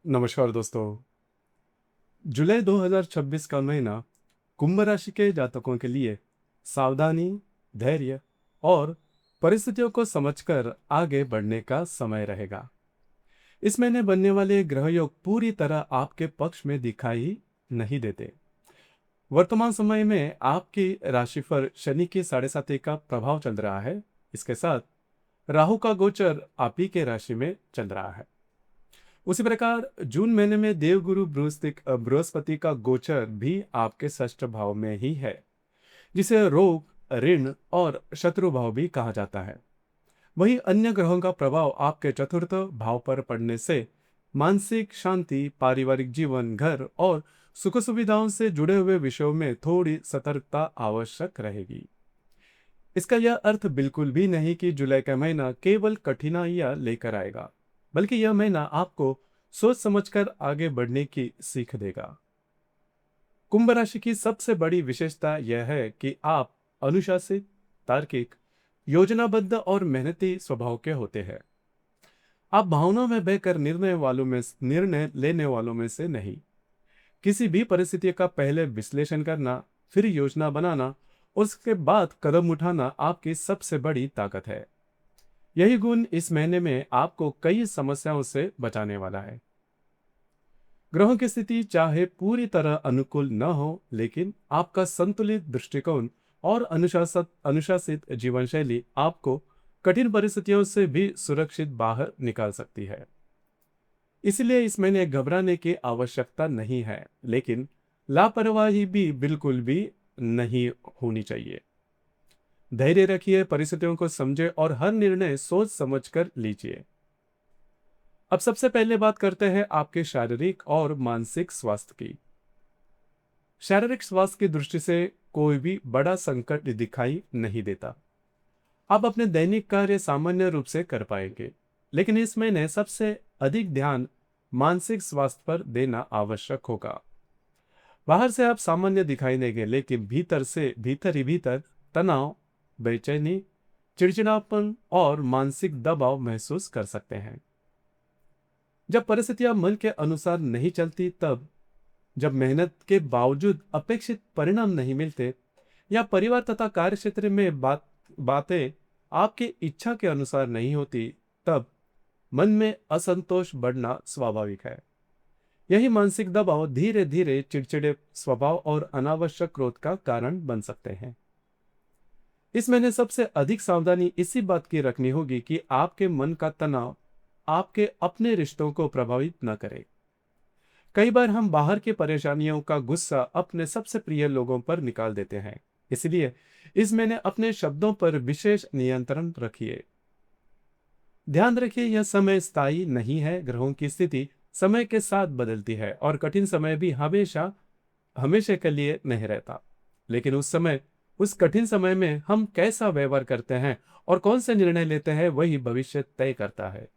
नमस्कार दोस्तों। जुलाई 2026 का महीना कुंभ राशि के जातकों के लिए सावधानी, धैर्य और परिस्थितियों को समझकर आगे बढ़ने का समय रहेगा। इस महीने बनने वाले ग्रह योग पूरी तरह आपके पक्ष में दिखाई नहीं देते। वर्तमान समय में आपकी राशि पर शनि की 7.5 का प्रभाव चल रहा है। इसके साथ राहु का गोचर आप ही के राशि में चल रहा है। उसी प्रकार जून महीने में देवगुरु बृहस्पति का गोचर भी आपके षष्ठ भाव में ही है, जिसे रोग, ऋण और शत्रु भाव भी कहा जाता है। वहीं अन्य ग्रहों का प्रभाव आपके चतुर्थ भाव पर पड़ने से मानसिक शांति, पारिवारिक जीवन, घर और सुख सुविधाओं से जुड़े हुए विषयों में थोड़ी सतर्कता आवश्यक रहेगी। इसका यह अर्थ बिल्कुल भी नहीं कि जुलाई का महीना केवल कठिनाइयां लेकर आएगा, बल्कि यह महीना आपको सोच समझकर आगे बढ़ने की सीख देगा। कुंभ राशि की सबसे बड़ी विशेषता यह है कि आप अनुशासित, तार्किक, योजनाबद्ध और मेहनती स्वभाव के होते हैं। आप भावनाओं में बहकर निर्णय लेने वालों में से नहीं। किसी भी परिस्थिति का पहले विश्लेषण करना, फिर योजना बनाना, उसके बाद कदम उठाना आपकी सबसे बड़ी ताकत है। यही गुण इस महीने में आपको कई समस्याओं से बचाने वाला है। ग्रहों की स्थिति चाहे पूरी तरह अनुकूल न हो, लेकिन आपका संतुलित दृष्टिकोण और अनुशासित जीवन शैली आपको कठिन परिस्थितियों से भी सुरक्षित बाहर निकाल सकती है। इसलिए इस महीने घबराने की आवश्यकता नहीं है, लेकिन लापरवाही भी बिल्कुल भी नहीं होनी चाहिए। धैर्य रखिए, परिस्थितियों को समझे और हर निर्णय सोच समझकर लीजिए। अब सबसे पहले बात करते हैं आपके शारीरिक और मानसिक स्वास्थ्य की। शारीरिक स्वास्थ्य की दृष्टि से कोई भी बड़ा संकट दिखाई नहीं देता। आप अपने दैनिक कार्य सामान्य रूप से कर पाएंगे, लेकिन इस महीने सबसे अधिक ध्यान मानसिक स्वास्थ्य पर देना आवश्यक होगा। बाहर से आप सामान्य दिखाई देंगे, लेकिन भीतर ही भीतर तनाव, बेचैनी, चिड़चिड़ापन और मानसिक दबाव महसूस कर सकते हैं। जब परिस्थितियां मन के अनुसार नहीं चलती, तब जब मेहनत के बावजूद अपेक्षित परिणाम नहीं मिलते या परिवार तथा कार्य क्षेत्र में बातें आपकी इच्छा के अनुसार नहीं होती, तब मन में असंतोष बढ़ना स्वाभाविक है। यही मानसिक दबाव धीरे धीरे चिड़चिड़े स्वभाव और अनावश्यक क्रोध का कारण बन सकते हैं। इस महीने सबसे अधिक सावधानी इसी बात की रखनी होगी कि आपके मन का तनाव आपके अपने रिश्तों को प्रभावित न करे। कई बार हम बाहर की परेशानियों का गुस्सा अपने सबसे प्रिय लोगों पर निकाल देते हैं। इसलिए इस महीने अपने शब्दों पर विशेष नियंत्रण रखिए। ध्यान रखिए, यह समय स्थायी नहीं है। ग्रहों की स्थिति समय के साथ बदलती है और कठिन समय भी हमेशा हमेशा के लिए नहीं रहता। लेकिन उस कठिन समय में हम कैसा व्यवहार करते हैं और कौन से निर्णय लेते हैं, वही भविष्य तय करता है।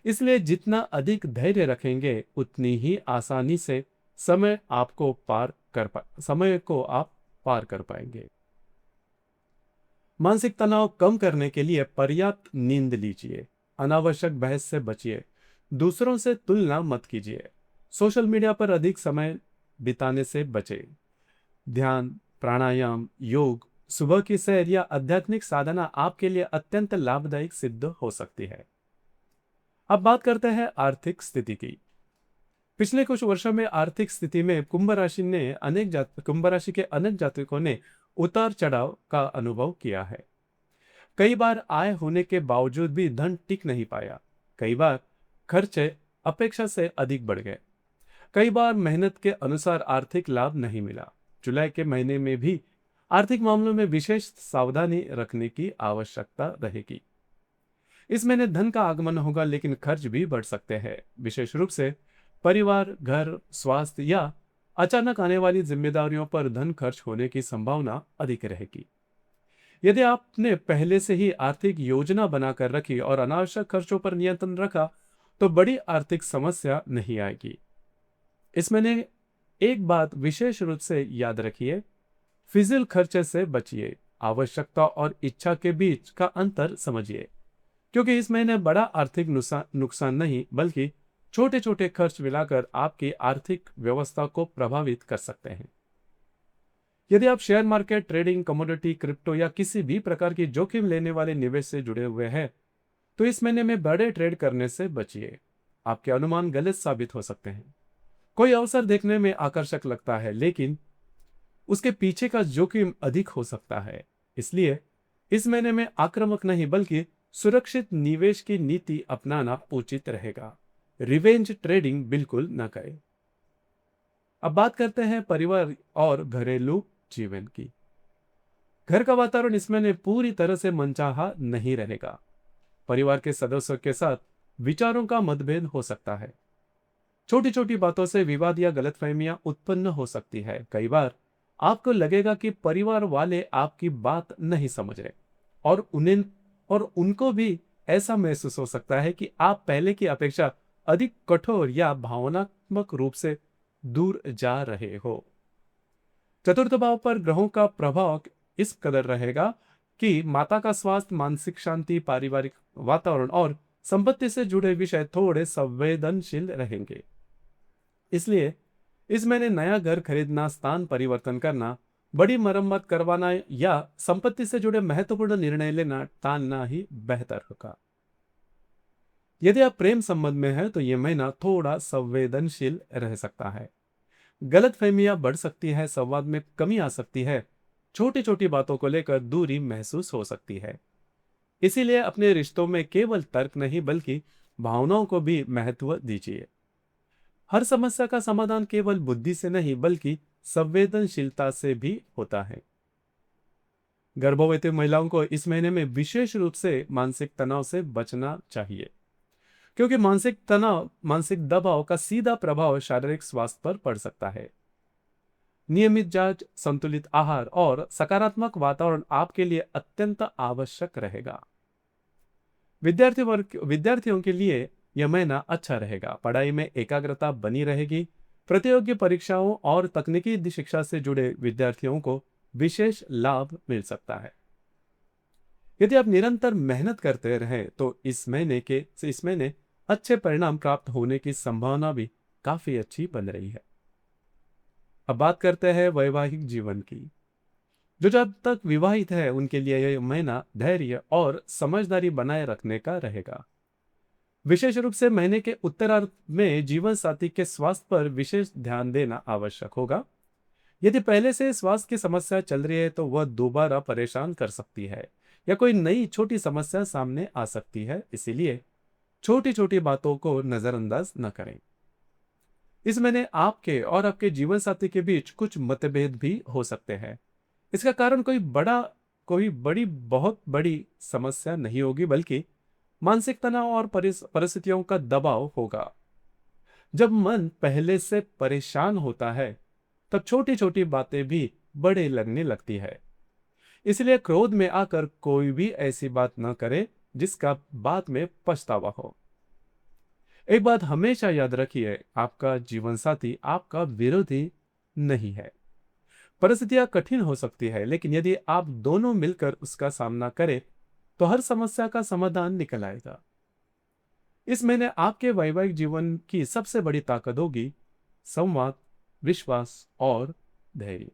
इसलिए जितना अधिक धैर्य रखेंगे, उतनी ही आसानी से समय को आप पार कर पाएंगे। मानसिक तनाव कम करने के लिए पर्याप्त नींद लीजिए, अनावश्यक बहस से बचिए, दूसरों से तुलना मत कीजिए, सोशल मीडिया पर अधिक समय बिताने से बचें। ध्यान, प्राणायाम, योग, सुबह की सैर या आध्यात्मिक साधना आपके लिए अत्यंत लाभदायक सिद्ध हो सकती है। अब बात करते हैं आर्थिक स्थिति की। पिछले कुछ वर्षों में आर्थिक स्थिति में कुंभ राशि के अनेक जातकों ने उतार चढ़ाव का अनुभव किया है। कई बार आय होने के बावजूद भी धन टिक नहीं पाया। कई बार खर्चे अपेक्षा से अधिक बढ़ गए। कई बार मेहनत के अनुसार आर्थिक लाभ नहीं मिला। जुलाई के महीने में भी आर्थिक मामलों में विशेष सावधानी रखने की आवश्यकता रहेगी। इस महीने धन का आगमन होगा, लेकिन खर्च भी बढ़ सकते हैं, विशेष रूप से परिवार, घर, स्वास्थ्य या अचानक आने वाली जिम्मेदारियों पर धन खर्च होने की संभावना अधिक रहेगी। यदि आपने पहले से ही आर्थिक योजना बनाकर रखी और अनावश्यक खर्चों पर नियंत्रण रखा, तो बड़ी आर्थिक समस्या नहीं आएगी। इस महीने एक बात विशेष रूप से याद रखिए, फिजूल खर्चे से बचिए। आवश्यकता और इच्छा के बीच का अंतर समझिए, क्योंकि इस महीने बड़ा आर्थिक नुकसान नहीं, बल्कि छोटे छोटे खर्च मिलाकर आपकी आर्थिक व्यवस्था को प्रभावित कर सकते हैं। यदि आप share market, trading, commodity, crypto या किसी भी प्रकार की जोखिम लेने वाले निवेश से जुड़े हुए हैं, तो इस महीने में बड़े ट्रेड करने से बचिए। आपके अनुमान गलत साबित हो सकते हैं। कोई अवसर देखने में आकर्षक लगता है, लेकिन उसके पीछे का जोखिम अधिक हो सकता है। इसलिए इस महीने में आक्रामक नहीं बल्कि सुरक्षित निवेश की नीति अपनाना उचित रहेगा। रिवेंज ट्रेडिंग बिल्कुल न करें। अब बात करते हैं परिवार और घरेलू जीवन की। घर का वातावरण इस महीने पूरी तरह से मनचाहा नहीं रहेगा। परिवार के सदस्यों के साथ विचारों का मतभेद हो सकता है। छोटी छोटी बातों से विवाद या गलतफहमियां उत्पन्न हो सकती है। कई बार आपको लगेगा कि परिवार वाले आपकी बात नहीं समझ रहे, और उनको भी ऐसा महसूस हो सकता है कि आप पहले की अपेक्षा अधिक कठोर या भावनात्मक रूप से दूर जा रहे हो। चतुर्थ भाव पर ग्रहों का प्रभाव इस कदर रहेगा कि माता का स्वास्थ्य, मानसिक शांति, पारिवारिक वातावरण और संपत्ति से जुड़े विषय थोड़े संवेदनशील रहेंगे। इसलिए इस महीने नया घर खरीदना, स्थान परिवर्तन करना, बड़ी मरम्मत करवाना या संपत्ति से जुड़े महत्वपूर्ण निर्णय लेना टालना ही बेहतर होगा। यदि आप प्रेम संबंध में हैं तो यह महीना थोड़ा संवेदनशील रह सकता है। गलतफहमियां बढ़ सकती है, संवाद में कमी आ सकती है, छोटी छोटी बातों को लेकर दूरी महसूस हो सकती है। इसीलिए अपने रिश्तों में केवल तर्क नहीं बल्कि भावनाओं को भी महत्व दीजिए। हर समस्या का समाधान केवल बुद्धि से नहीं बल्कि संवेदनशीलता से भी होता है। गर्भवती महिलाओं को इस महीने में विशेष रूप से मानसिक तनाव से बचना चाहिए, क्योंकि मानसिक तनाव, मानसिक दबाव का सीधा प्रभाव शारीरिक स्वास्थ्य पर पड़ सकता है। नियमित जांच, संतुलित आहार और सकारात्मक वातावरण आपके लिए अत्यंत आवश्यक रहेगा। विद्यार्थियों के लिए यह महीना अच्छा रहेगा। पढ़ाई में एकाग्रता बनी रहेगी। प्रतियोगी परीक्षाओं और तकनीकी शिक्षा से जुड़े विद्यार्थियों को विशेष लाभ मिल सकता है। यदि आप निरंतर मेहनत करते रहें तो इस महीने अच्छे परिणाम प्राप्त होने की संभावना भी काफी अच्छी बन रही है। अब बात करते हैं वैवाहिक जीवन की। जो जब तक विवाहित है उनके लिए यह महीना धैर्य और समझदारी बनाए रखने का रहेगा। विशेष रूप से महीने के उत्तरार्ध में जीवन साथी के स्वास्थ्य पर विशेष ध्यान देना आवश्यक होगा। यदि पहले से स्वास्थ्य की समस्या चल रही है तो वह दोबारा परेशान कर सकती है या कोई नई छोटी समस्या सामने आ सकती है। इसीलिए छोटी छोटी बातों को नजरअंदाज न करें। इस महीने आपके और आपके जीवन साथी के बीच कुछ मतभेद भी हो सकते हैं। इसका कारण कोई बहुत बड़ी समस्या नहीं होगी बल्कि मानसिक तनाव और परिस्थितियों का दबाव होगा। जब मन पहले से परेशान होता है तब छोटी छोटी बातें भी बड़े लगने लगती है। इसलिए क्रोध में आकर कोई भी ऐसी बात न करे जिसका बाद में पछतावा हो। एक बात हमेशा याद रखिए, आपका जीवन साथी आपका विरोधी नहीं है। परिस्थितियां कठिन हो सकती है, लेकिन यदि आप दोनों मिलकर उसका सामना करें तो हर समस्या का समाधान निकल आएगा। इस महीने आपके वैवाहिक जीवन की सबसे बड़ी ताकत होगी संवाद, विश्वास और धैर्य।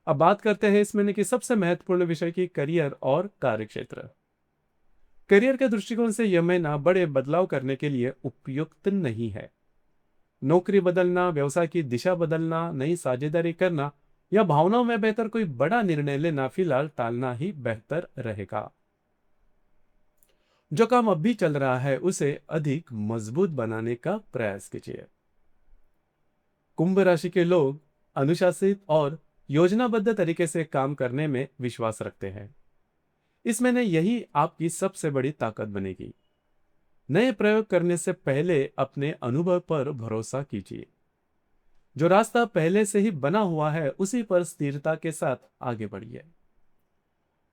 अब बात करते हैं इस महीने की सबसे महत्वपूर्ण विषय की, करियर और कार्यक्षेत्र। करियर के दृष्टिकोण से यह महीना बड़े बदलाव करने के लिए उपयुक्त नहीं है। नौकरी बदलना, व्यवसाय की दिशा बदलना, नई साझेदारी करना या भावनाओं में बेहतर कोई बड़ा निर्णय लेना फिलहाल टालना ही बेहतर रहेगा। जो काम अभी चल रहा है उसे अधिक मजबूत बनाने का प्रयास कीजिए। कुंभ राशि के लोग अनुशासित और योजनाबद्ध तरीके से काम करने में विश्वास रखते हैं। इस महीने यही आपकी सबसे बड़ी ताकत बनेगी। नए प्रयोग करने से पहले अपने अनुभव पर भरोसा कीजिए। जो रास्ता पहले से ही बना हुआ है उसी पर स्थिरता के साथ आगे बढ़िए।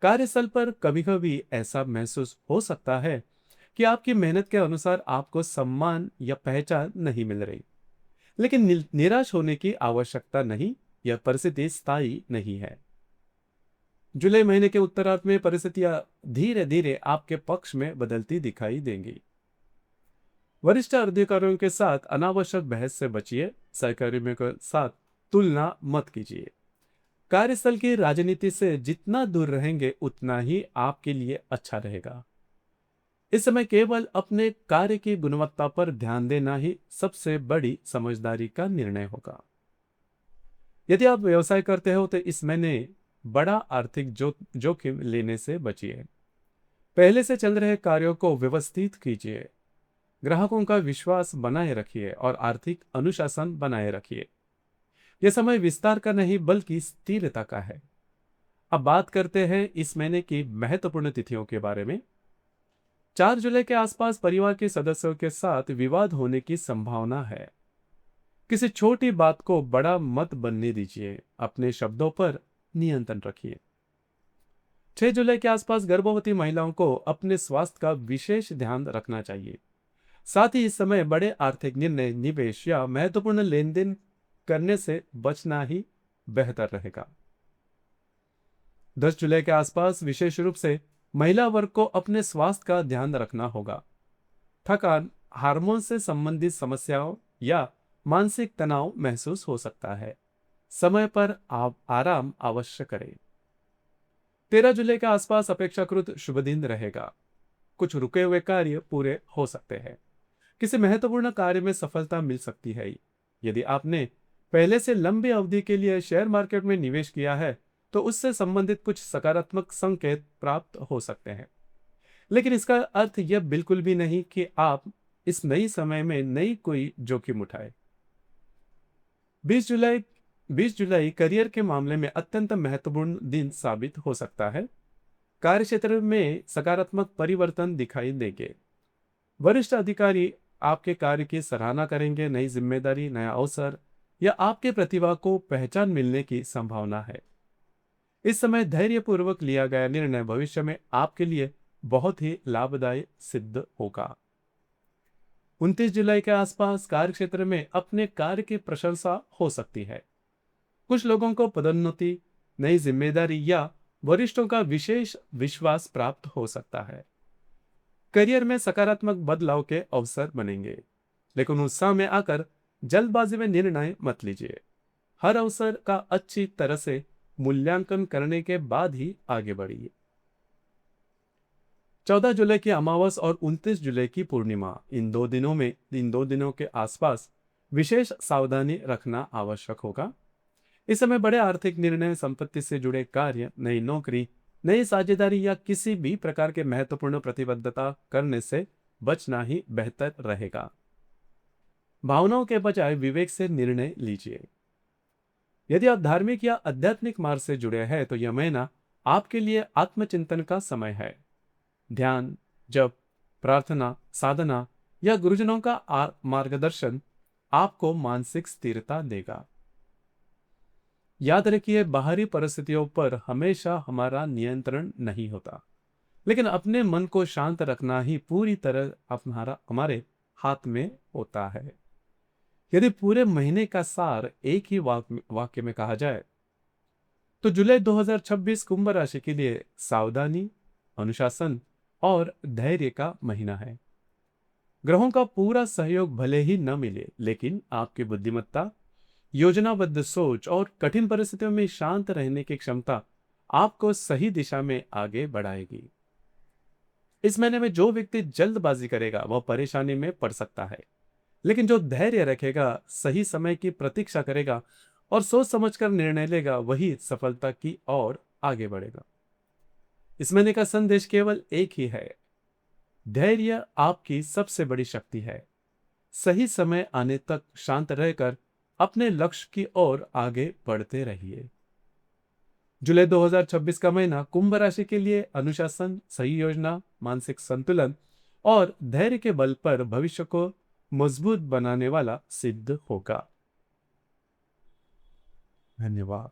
कार्यस्थल पर कभी कभी ऐसा महसूस हो सकता है कि आपकी मेहनत के अनुसार आपको सम्मान या पहचान नहीं मिल रही, लेकिन निराश होने की आवश्यकता नहीं। यह परिस्थिति स्थायी नहीं है। जुलाई महीने के उत्तरार्ध में परिस्थितियां धीरे धीरे आपके पक्ष में बदलती दिखाई देंगी। वरिष्ठ अधिकारियों के साथ अनावश्यक बहस से बचिए। सहकर्मियों के साथ तुलना मत कीजिए। कार्यस्थल की राजनीति से जितना दूर रहेंगे उतना ही आपके लिए अच्छा रहेगा। इस समय केवल अपने कार्य की गुणवत्ता पर ध्यान देना ही सबसे बड़ी समझदारी का निर्णय होगा। यदि आप व्यवसाय करते हो तो इस महीने बड़ा आर्थिक जोखिम लेने से बचिए। पहले से चल रहे कार्यों को व्यवस्थित कीजिए। ग्राहकों का विश्वास बनाए रखिए और आर्थिक अनुशासन बनाए रखिए। यह समय विस्तार का नहीं बल्कि स्थिरता का है। अब बात करते हैं इस महीने की महत्वपूर्ण तिथियों के बारे में। 4 जुलाई के आसपास परिवार के सदस्यों के साथ विवाद होने की संभावना है। किसी छोटी बात को बड़ा मत बनने दीजिए। अपने शब्दों पर नियंत्रण रखिए। 6 जुलाई के आसपास गर्भवती महिलाओं को अपने स्वास्थ्य का विशेष ध्यान रखना चाहिए। साथ ही इस समय बड़े आर्थिक निर्णय, निवेश या महत्वपूर्ण लेन देन करने से बचना ही बेहतर रहेगा। 10 जुलाई के आसपास विशेष रूप से महिला वर्ग को अपने स्वास्थ्य का ध्यान रखना होगा। थकान, हार्मोन से संबंधित समस्याओं या मानसिक तनाव महसूस हो सकता है। समय पर आप आराम अवश्य करें। 13 जुलाई के आसपास अपेक्षाकृत शुभ दिन रहेगा। कुछ रुके हुए कार्य पूरे हो सकते हैं। किसी महत्वपूर्ण कार्य में सफलता मिल सकती है। यदि आपने पहले से लंबी अवधि के लिए शेयर मार्केट में निवेश किया है तो उससे संबंधित कुछ सकारात्मक संकेत प्राप्त हो सकते हैं। लेकिन इसका अर्थ यह बिल्कुल भी नहीं कि आप इस नई समय में नई कोई जोखिम उठाए। 20 जुलाई करियर के मामले में अत्यंत महत्वपूर्ण दिन साबित हो सकता है। कार्य क्षेत्र में सकारात्मक परिवर्तन दिखाई देंगे। वरिष्ठ अधिकारी आपके कार्य की सराहना करेंगे। नई जिम्मेदारी, नया अवसर या आपके प्रतिभा को पहचान मिलने की संभावना है। इस समय धैर्यपूर्वक लिया गया निर्णय भविष्य में आपके लिए बहुत ही लाभदायी सिद्ध होगा। 29 जुलाई के आसपास कार्य क्षेत्र में अपने कार्य की प्रशंसा हो सकती है। कुछ लोगों को पदोन्नति, नई जिम्मेदारी या वरिष्ठों का विशेष विश्वास प्राप्त हो सकता है। करियर में सकारात्मक बदलाव के अवसर बनेंगे, लेकिन उत्साह में आकर जल्दबाजी में निर्णय मत लीजिए। हर अवसर का अच्छी तरह से मूल्यांकन करने के बाद ही आगे बढ़िए। 14 जुलाई की अमावस और 29 जुलाई की पूर्णिमा, इन दो दिनों के आसपास विशेष सावधानी रखना आवश्यक होगा। इस समय बड़े आर्थिक निर्णय, संपत्ति से जुड़े कार्य, नई नौकरी, नई साझेदारी या किसी भी प्रकार के महत्वपूर्ण प्रतिबद्धता करने से बचना ही बेहतर रहेगा। भावनाओं के बजाय विवेक से निर्णय लीजिए। यदि आप धार्मिक या आध्यात्मिक मार्ग से जुड़े हैं तो यह महीना आपके लिए आत्मचिंतन का समय है। ध्यान, जप, प्रार्थना, साधना या गुरुजनों का मार्गदर्शन आपको मानसिक स्थिरता देगा। याद रखिए, बाहरी परिस्थितियों पर हमेशा हमारा नियंत्रण नहीं होता, लेकिन अपने मन को शांत रखना ही पूरी तरह हमारे हाथ में होता है। यदि पूरे महीने का सार एक ही वाक्य में कहा जाए तो जुलाई 2026 कुंभ राशि के लिए सावधानी, अनुशासन और धैर्य का महीना है। ग्रहों का पूरा सहयोग भले ही न मिले, लेकिन आपकी बुद्धिमत्ता, योजनाबद्ध सोच और कठिन परिस्थितियों में शांत रहने की क्षमता आपको सही दिशा में आगे बढ़ाएगी। इस महीने में जो व्यक्ति जल्दबाजी करेगा वह परेशानी में पड़ सकता है, लेकिन जो धैर्य रखेगा, सही समय की प्रतीक्षा करेगा और सोच समझकर निर्णय लेगा, वही सफलता की ओर आगे बढ़ेगा। इस महीने का संदेश केवल एक ही है: धैर्य आपकी सबसे बड़ी शक्ति है। सही समय आने तक शांत रहकर अपने लक्ष्य की ओर आगे बढ़ते रहिए। जुलाई 2026 का महीना कुंभ राशि के लिए अनुशासन, सही योजना, मानसिक संतुलन और धैर्य के बल पर भविष्य को मजबूत बनाने वाला सिद्ध होगा। धन्यवाद।